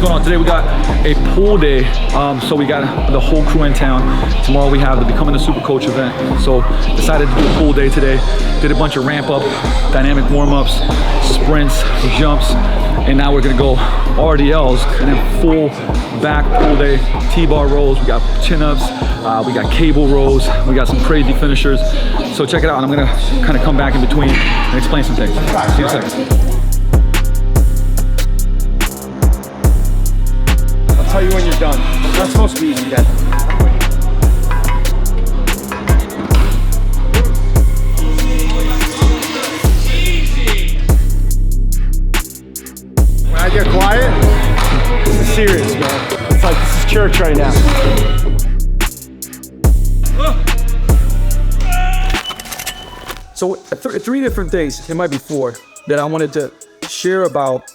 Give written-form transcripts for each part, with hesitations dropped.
going on? Today we got a pool day. So we got the whole crew in town. Tomorrow we have the Becoming a Super Coach event. So decided to do a pool day today. Did a bunch of ramp up, dynamic warm-ups, sprints, jumps, and now we're gonna go RDLs and then full back pool day, T-bar rolls. We got chin-ups, we got cable rows, we got some crazy finishers. So check it out, and I'm gonna kind of come back in between and explain some things. See you in a second. Tell you when you're done. That's supposed to be easy, Dad. When I get quiet, this is serious, man. It's like this is church right now. So three different things, it might be four, that I wanted to share about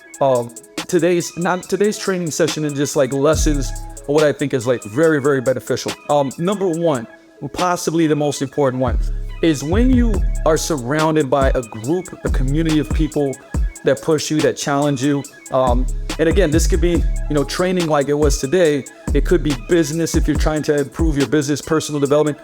today's training session and just like lessons or what I think is like very, very beneficial. Number one, possibly the most important one, is when you are surrounded by a group, a community of people that push you, that challenge you. And again, this could be, training like it was today. It could be business if you're trying to improve your business, personal development.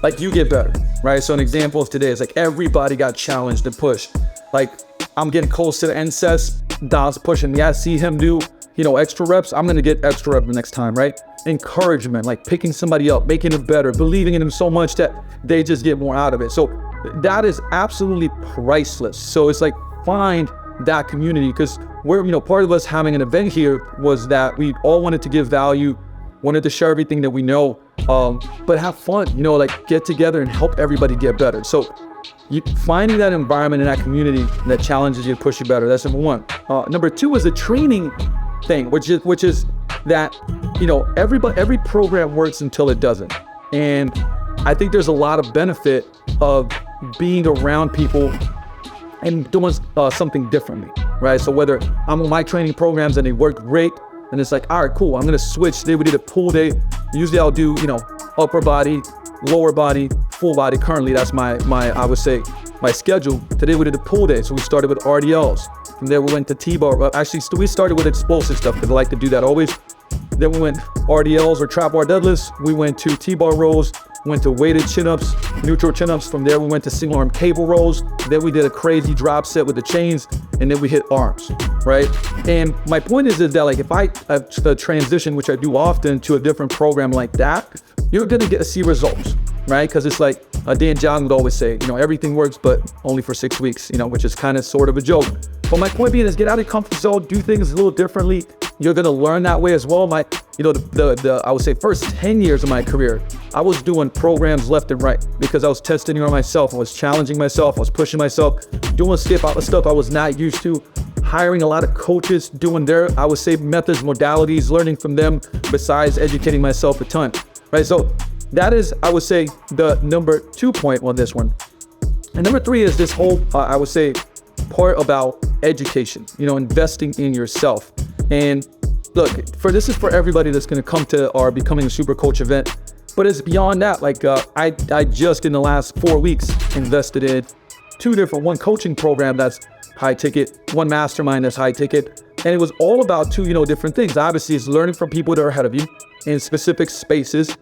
Like you get better, right? So an example of today is like everybody got challenged and pushed. Like I'm getting close to the NSES. Don's pushing me. I see him do, extra reps. I'm gonna get extra reps the next time, right? Encouragement, like picking somebody up, making them better, believing in them so much that they just get more out of it. So that is absolutely priceless. So it's like find that community, because we're, part of us having an event here was that we all wanted to give value, wanted to share everything that we know, but have fun, like get together and help everybody get better. So you finding that environment and that community that challenges you to push you better. That's number one. Number two is a training thing, which is that, every program works until it doesn't. And I think there's a lot of benefit of being around people and doing something differently, right? So whether I'm on my training programs and they work great, and it's like, all right, cool, I'm gonna switch. Today we did a pool day. Usually I'll do, upper body, lower body, full body. Currently, that's my I would say my schedule. Today we did a pool day, so we started with RDLs. From there we went to T-bar. Actually, we started with explosive stuff because I like to do that always. Then we went RDLs or trap bar deadlifts. We went to T-bar rows. Went to weighted chin-ups, neutral chin-ups. From there we went to single arm cable rows. Then we did a crazy drop set with the chains, and then we hit arms, right? And my point is that like if I have the transition, which I do often, to a different program like that, you're gonna get to see results, right? Because it's like Dan John would always say, everything works, but only for 6 weeks, which is kind of sort of a joke. But my point being is get out of your comfort zone, do things a little differently. You're gonna learn that way as well. The I would say first 10 years of my career, I was doing programs left and right because I was testing on myself. I was challenging myself. I was pushing myself, doing stuff I was not used to, hiring a lot of coaches, doing their, I would say, methods, modalities, learning from them, besides educating myself a ton, right? So that is, I would say, the number 2 point on this one. And number 3 is this whole, I would say, part about education, investing in yourself. And look, this is for everybody that's going to come to our Becoming a Super Coach event, but it's beyond that. Like I just in the last 4 weeks invested in 2 different, one coaching program that's high ticket, one mastermind that's high ticket. And it was all about 2, different things. Obviously it's learning from people that are ahead of you in specific spaces.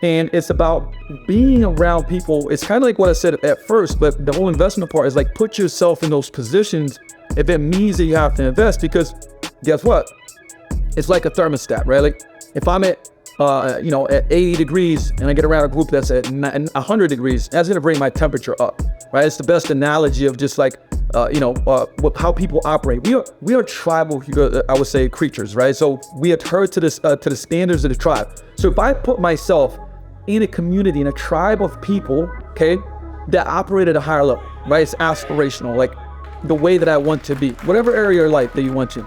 And it's about being around people. It's kind of like what I said at first, but the whole investment part is like put yourself in those positions if it means that you have to invest, because guess what? It's like a thermostat, right? Like if I'm at, at 80 degrees and I get around a group that's at 100 degrees, that's gonna bring my temperature up, right? It's the best analogy of just like, how people operate. We are tribal, I would say, creatures, right? So we adhere to the standards of the tribe. So if I put myself in a community, in a tribe of people, okay, that operate at a higher level, right? It's aspirational, like the way that I want to be, whatever area of life that you want to.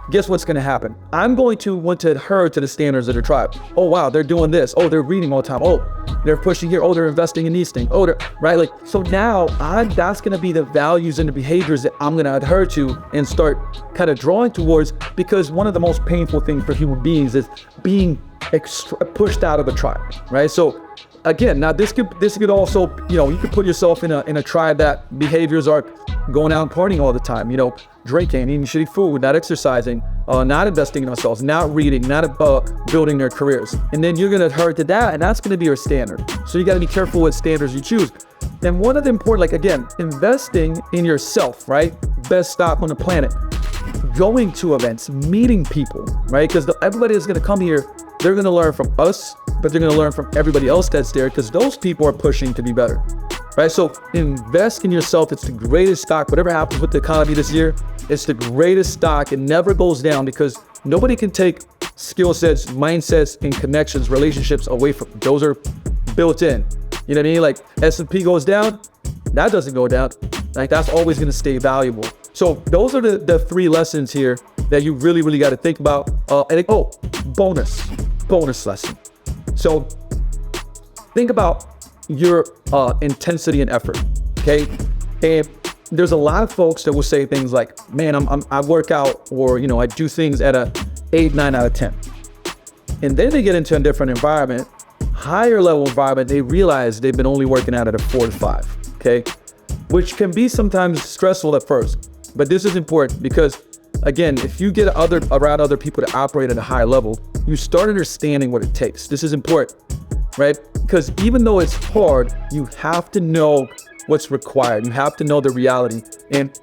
Guess what's going to happen? I'm going to want to adhere to the standards of the tribe. Oh, wow, they're doing this. Oh, they're reading all the time. Oh, they're pushing here. Oh, they're investing in these things. Oh, they're right. Like, so now that's going to be the values and the behaviors that I'm going to adhere to and start kind of drawing towards, because one of the most painful things for human beings is being pushed out of a tribe, right? So again, now this could also, you could put yourself in a tribe that behaviors are going out and partying all the time, drinking, eating shitty food, not exercising, not investing in themselves, not reading, not building their careers. And then you're gonna adhere to that, and that's gonna be your standard. So you gotta be careful what standards you choose. And one of the important, like again, investing in yourself, right? Best stock on the planet. Going to events, meeting people, right? Because everybody is gonna come here, they're gonna learn from us, but they're gonna learn from everybody else that's there, because those people are pushing to be better, right? So invest in yourself. It's the greatest stock. Whatever happens with the economy this year, it's the greatest stock. It never goes down, because nobody can take skill sets, mindsets, and connections, relationships away from you. Those are built in. You know what I mean? Like S&P goes down, that doesn't go down. Like that's always gonna stay valuable. So those are the 3 lessons here that you really, really got to think about. Bonus lesson. So think about your intensity and effort, okay? And there's a lot of folks that will say things like, man, I work out, or, I do things at a 8, 9 out of 10. And then they get into a different environment, higher level environment, they realize they've been only working out at a 4 to 5, okay? Which can be sometimes stressful at first. But this is important because, again, if you get around other people that operate at a high level, you start understanding what it takes. This is important, right? Because even though it's hard, you have to know what's required. You have to know the reality. And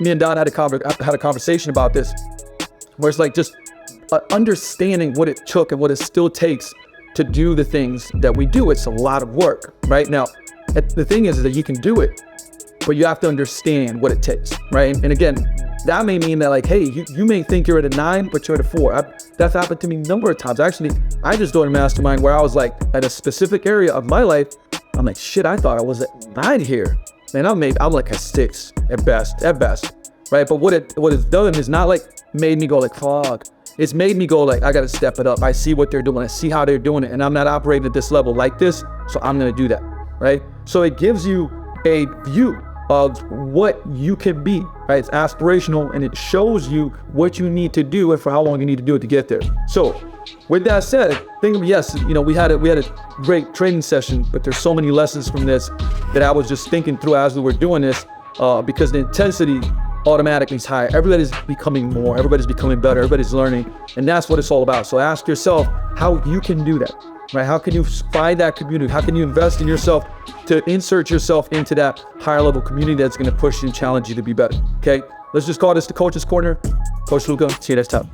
me and Don had a conversation about this, where it's like just understanding what it took and what it still takes to do the things that we do. It's a lot of work, right? Now, the thing is that you can do it, but you have to understand what it takes, right? And again, that may mean that like, hey, you may think you're at a 9, but you're at a 4. That's happened to me a number of times. Actually, I just joined a mastermind where I was like at a specific area of my life. I'm like, shit, I thought I was at 9 here. Man, I'm like a 6 at best, right? But what it's done is not like made me go like, fuck. It's made me go like, I gotta step it up. I see what they're doing. I see how they're doing it. And I'm not operating at this level like this, so I'm gonna do that, right? So it gives you a view of what you can be, right? It's aspirational, and it shows you what you need to do and for how long you need to do it to get there. So with that said, yes, we had a great training session, but there's so many lessons from this that I was just thinking through as we were doing this, because the intensity automatically is higher. Everybody's becoming more, everybody's becoming better, everybody's learning, and that's what it's all about. So ask yourself how you can do that, right? How can you find that community? How can you invest in yourself to insert yourself into that higher level community that's going to push you and challenge you to be better? Okay, let's just call this the Coach's Corner. Coach Luka, see you next time.